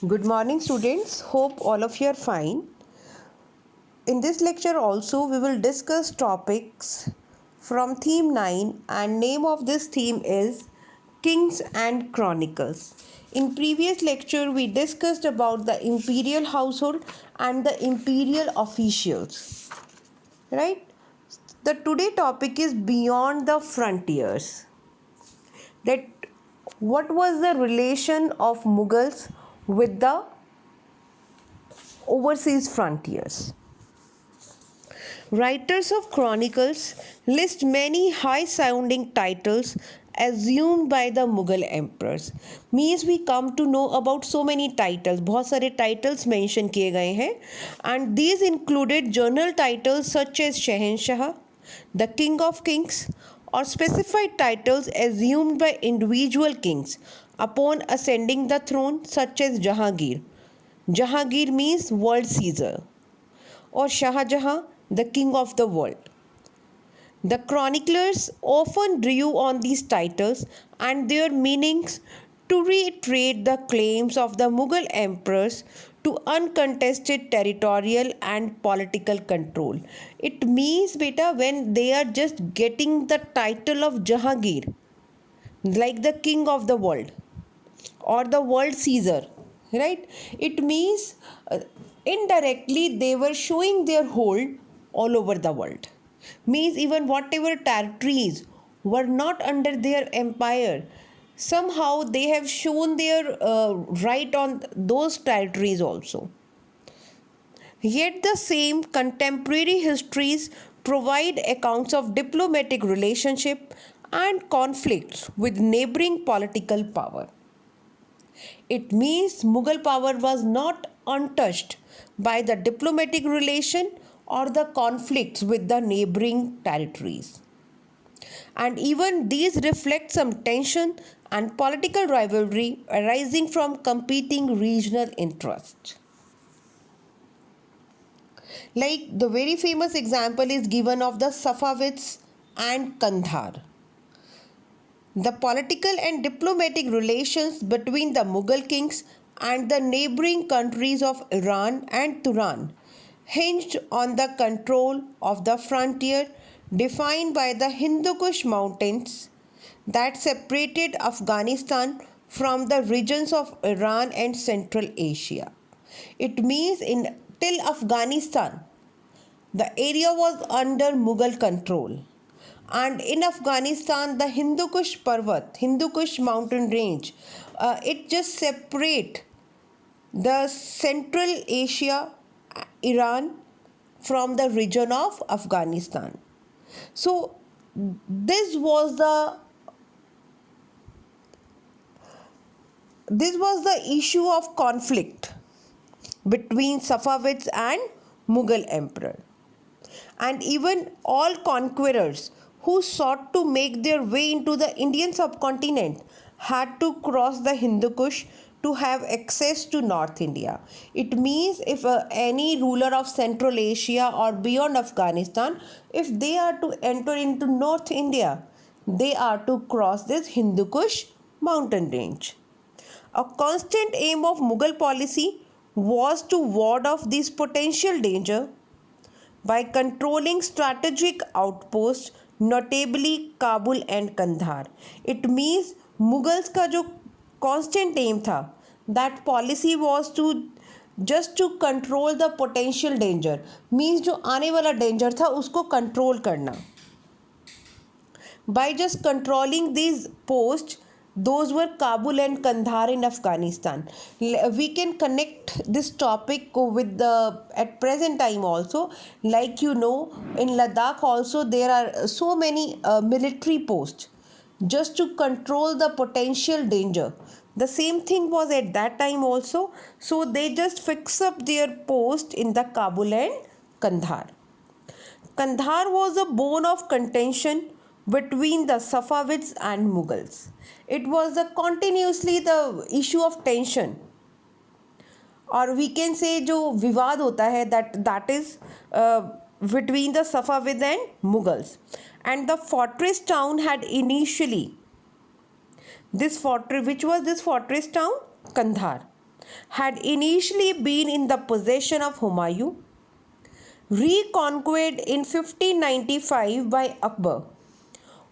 Good morning students. Hope all of you are fine. In this lecture also we will discuss topics from theme 9 and name of this theme is Kings and Chronicles. In previous lecture we discussed about the imperial household and the imperial officials. Right? The today topic is beyond the frontiers. That what was the relation of Mughals with the overseas frontiers. Writers of Chronicles list many high-sounding titles assumed by the Mughal emperors. Means we come to know about so many titles. बहुत सारे titles mention किए गए हैं and these included journal titles such as Shahenshah, the King of Kings, or specified titles assumed by individual kings upon ascending the throne such as Jahangir. Jahangir means world Caesar or Shah Jahan, the king of the world. The chroniclers often drew on these titles and their meanings to reiterate the claims of the Mughal emperors to uncontested territorial and political control. It means beta when they are just getting the title of Jahangir, like the king of the world or the world Caesar, right? It means indirectly they were showing their hold all over the world. Means even whatever territories were not under their empire, somehow they have shown their right on those territories also. Yet the same contemporary histories provide accounts of diplomatic relationship and conflicts with neighboring political power. It means Mughal power was not untouched by the diplomatic relation or the conflicts with the neighboring territories. And even these reflect some tension and political rivalry arising from competing regional interests. Like the very famous example is given of the Safavids and Kandhar. The political and diplomatic relations between the Mughal kings and the neighboring countries of Iran and Turan hinged on the control of the frontier defined by the Hindu Kush mountains that separated Afghanistan from the regions of Iran and Central Asia. It means till Afghanistan, the area was under Mughal control. And in Afghanistan, the Hindu Kush Parvat, Hindu Kush mountain range, it just separate the Central Asia, Iran from the region of Afghanistan. So this was the issue of conflict between Safavids and Mughal emperor. And even all conquerors who sought to make their way into the Indian subcontinent had to cross the Hindu Kush to have access to North India. It means if any ruler of Central Asia or beyond Afghanistan, if they are to enter into North India, they are to cross this Hindu Kush mountain range. A constant aim of Mughal policy was to ward off this potential danger by controlling strategic outposts, notably Kabul and Kandahar. It means Mughals का जो constant aim था, that policy was to just to control the potential danger. Means जो आने वाला danger था उसको control करना. By just controlling these posts, those were Kabul and Kandahar in Afghanistan. We can connect this topic with the at present time also. Like you know, in Ladakh also there are so many military posts just to control the potential danger. The same thing was at that time also. So they just fix up their post in the Kabul and Kandahar. Kandahar was a bone of contention between the Safavids and Mughals. It was continuously the issue of tension, or we can say जो विवाद होता है that is between the Safavids and Mughals. And the fortress town had initially this fortress, which was this fortress town? Kandahar. had initially been in the possession of Humayun, reconquered in 1595 by Akbar,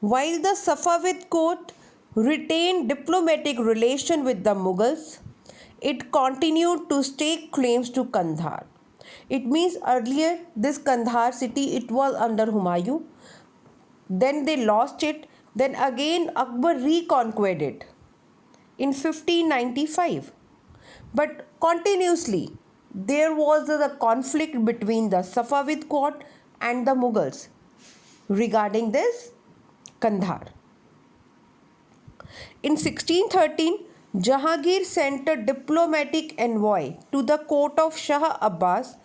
while the Safavid court retained diplomatic relation with the Mughals. It continued to stake claims to Kandahar. It means earlier this Kandahar city, it was under Humayun, then they lost it, then again Akbar reconquered it in 1595. But continuously there was the conflict between the Safavid court and the Mughals regarding this Kandahar. In 1613, Jahangir sent a diplomatic envoy to the court of Shah Abbas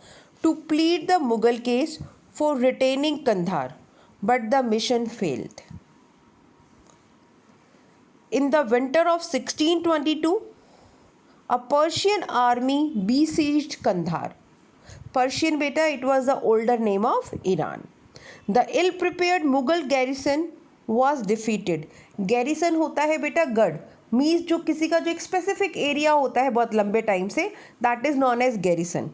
to plead the Mughal case for retaining Kandahar, but the mission failed. In the winter of 1622, a Persian army besieged Kandahar. Persian beta, it was the older name of Iran. The ill-prepared Mughal garrison was defeated. Garrison होता है बेटा गढ़, means जो किसी का जो एक specific area होता है बहुत लंबे टाइम से, that is known as garrison.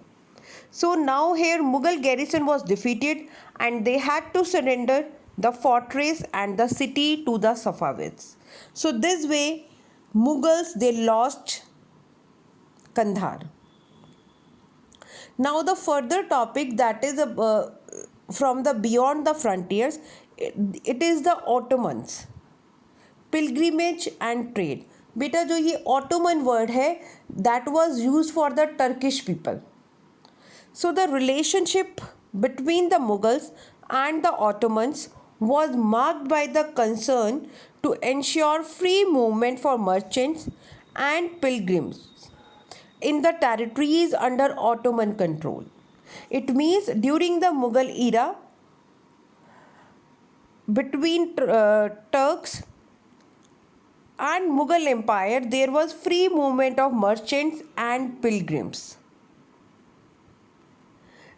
So now here Mughal garrison was defeated and they had to surrender the fortress and the city to the Safavids. So this way Mughals, they lost Kandahar. Now the further topic, that is from the beyond the frontiers, it is the Ottomans, pilgrimage and trade. बेटा जो ये Ottoman word है, that was used for the Turkish people. So the relationship between the Mughals and the Ottomans was marked by the concern to ensure free movement for merchants and pilgrims in the territories under Ottoman control. It means during the Mughal era, between Turks and Mughal Empire, there was free movement of merchants and pilgrims.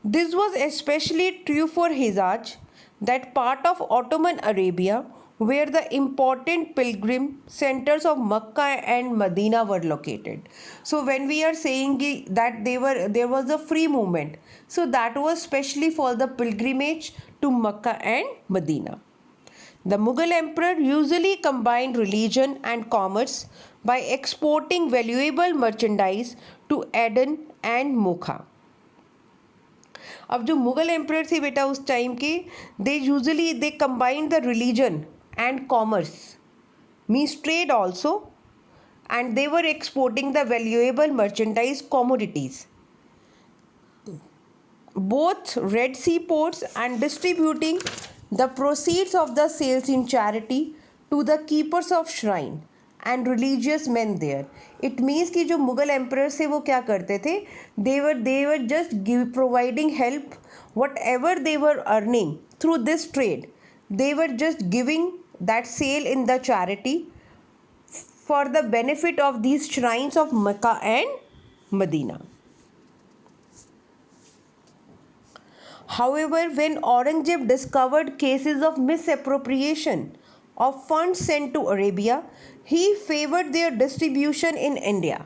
This was especially true for Hijaz, that part of Ottoman Arabia where the important pilgrim centers of Makkah and Medina were located. So when we are saying that there was a free movement, so that was specially for the pilgrimage to Makkah and Medina. The Mughal emperor usually combined religion and commerce by exporting valuable merchandise to Aden and Mocha. अब जो Mughal emperor थे बेटा उस time के, they combined the religion and commerce, means trade also, and they were exporting the valuable merchandise commodities, both Red Sea ports, and distributing the proceeds of the sales in charity to the keepers of shrine and religious men there. It means कि जो Mughal emperors थे वो क्या करते थे, they were just providing help, whatever they were earning through this trade, they were just giving that sale in the charity for the benefit of these shrines of Mecca and Medina. However, when Aurangzeb discovered cases of misappropriation of funds sent to Arabia, he favored their distribution in India.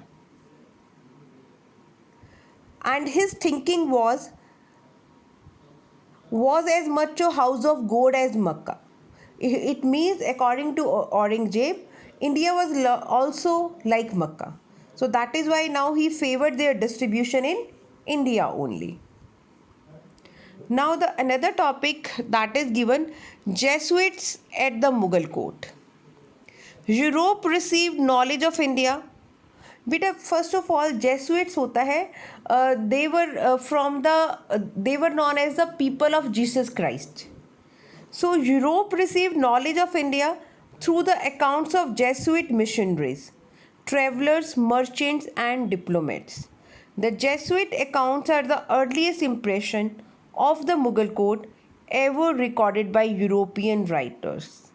And his thinking was as much a house of gold as Makkah. It means, according to Aurangzeb, India was also like Makkah. So that is why now he favored their distribution in India only. Now another topic that is given, Jesuits at the Mughal court. Europe received knowledge of India. बेटा first of all Jesuits होता है, they were known as the people of Jesus Christ. So Europe received knowledge of India through the accounts of Jesuit missionaries, travelers, merchants and diplomats. The Jesuit accounts are the earliest impression of the Mughal court ever recorded by European writers.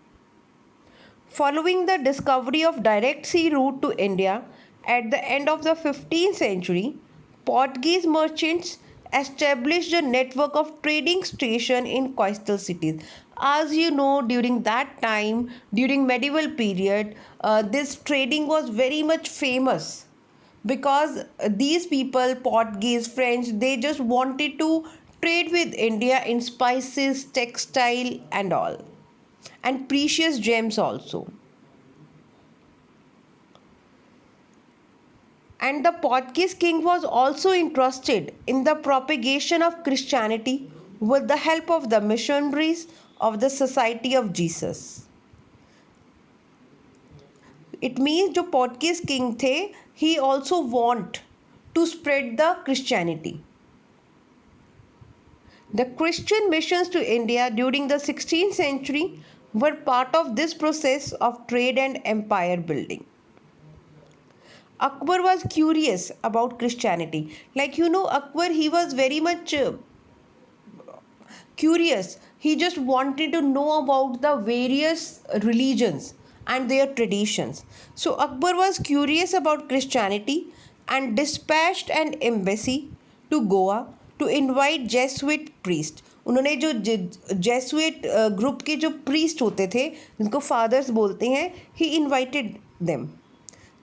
Following the discovery of direct sea route to India at the end of the 15th century, Portuguese merchants established a network of trading stations in coastal cities. As you know, during that time, during medieval period, this trading was very much famous. because these people, Portuguese, French, they just wanted to trade with India in spices, textile, and all, and precious gems also. And the Portuguese king was also interested in the propagation of Christianity with the help of the missionaries of the Society of Jesus. It means जो Portuguese king थे, he also want to spread the Christianity. The Christian missions to India during the 16th century were part of this process of trade and empire building. Akbar was curious about Christianity. Like Akbar, he was very much curious. He just wanted to know about the various religions and their traditions. So Akbar was curious about Christianity and dispatched an embassy to Goa to invite Jesuit priest. उन्होंने जो Jesuit group के जो priest होते थे, जिनको fathers बोलते हैं, he invited them.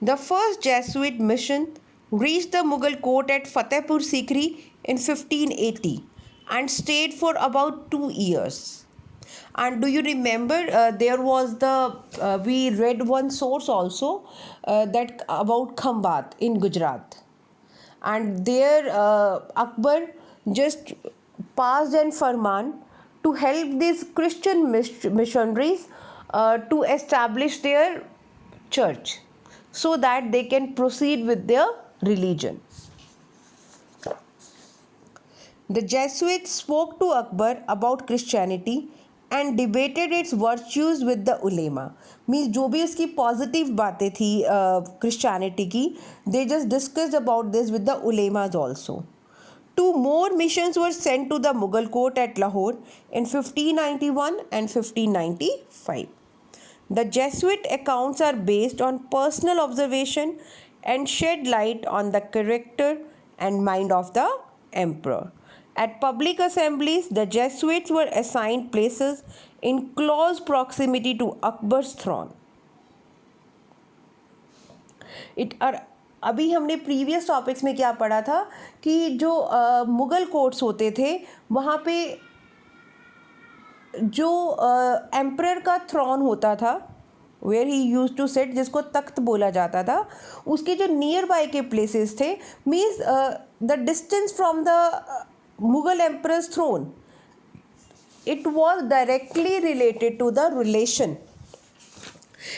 The first Jesuit mission reached the Mughal court at Fatehpur Sikri in 1580 and stayed for about 2 years. And do you remember there was we read one source also that about Khambat in Gujarat, and there Akbar just passed an farman to help these Christian missionaries to establish their church so that they can proceed with their religion. The Jesuits spoke to Akbar about Christianity and debated its virtues with the ulema. Means जो भी उसकी positive बातें थी Christianity की, they just discussed about this with the ulemas also. 2 more missions were sent to the Mughal court at Lahore in 1591 and 1595. The Jesuit accounts are based on personal observation and shed light on the character and mind of the emperor. At public assemblies, the Jesuits were assigned places in close proximity to Akbar's throne. अभी हमने previous topics में क्या पढ़ा था कि जो Mughal courts होते थे, वहाँ पे जो एम्परर का थ्रोन होता था, where he use to sit, जिसको तख्त बोला जाता था, उसके जो नियर बाय के प्लेसेस थे, means the distance from the Mughal emperors throne, it was directly related to the relation.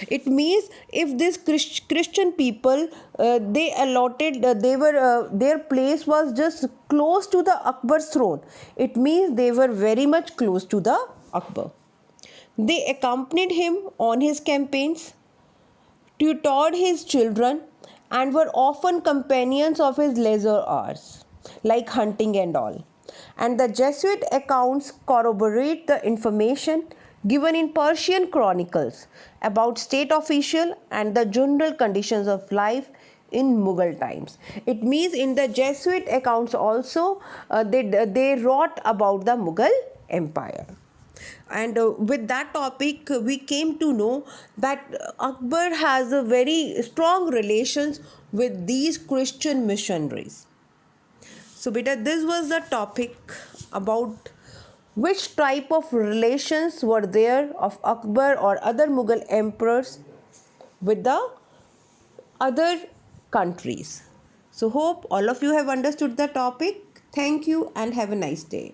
It means if this Christian people they allotted their place was just close to the Akbar's throne, it means they were very much close to the Akbar. They accompanied him on his campaigns, tutored his children, and were often companions of his leisure hours, like hunting and all. And the Jesuit accounts corroborate the information given in Persian Chronicles about state official and the general conditions of life in Mughal times. It means in the Jesuit accounts also they wrote about the Mughal Empire. And with that topic we came to know that Akbar has a very strong relations with these Christian missionaries. So beta, this was the topic about which type of relations were there of Akbar or other Mughal emperors with the other countries. So hope all of you have understood the topic. Thank you and have a nice day.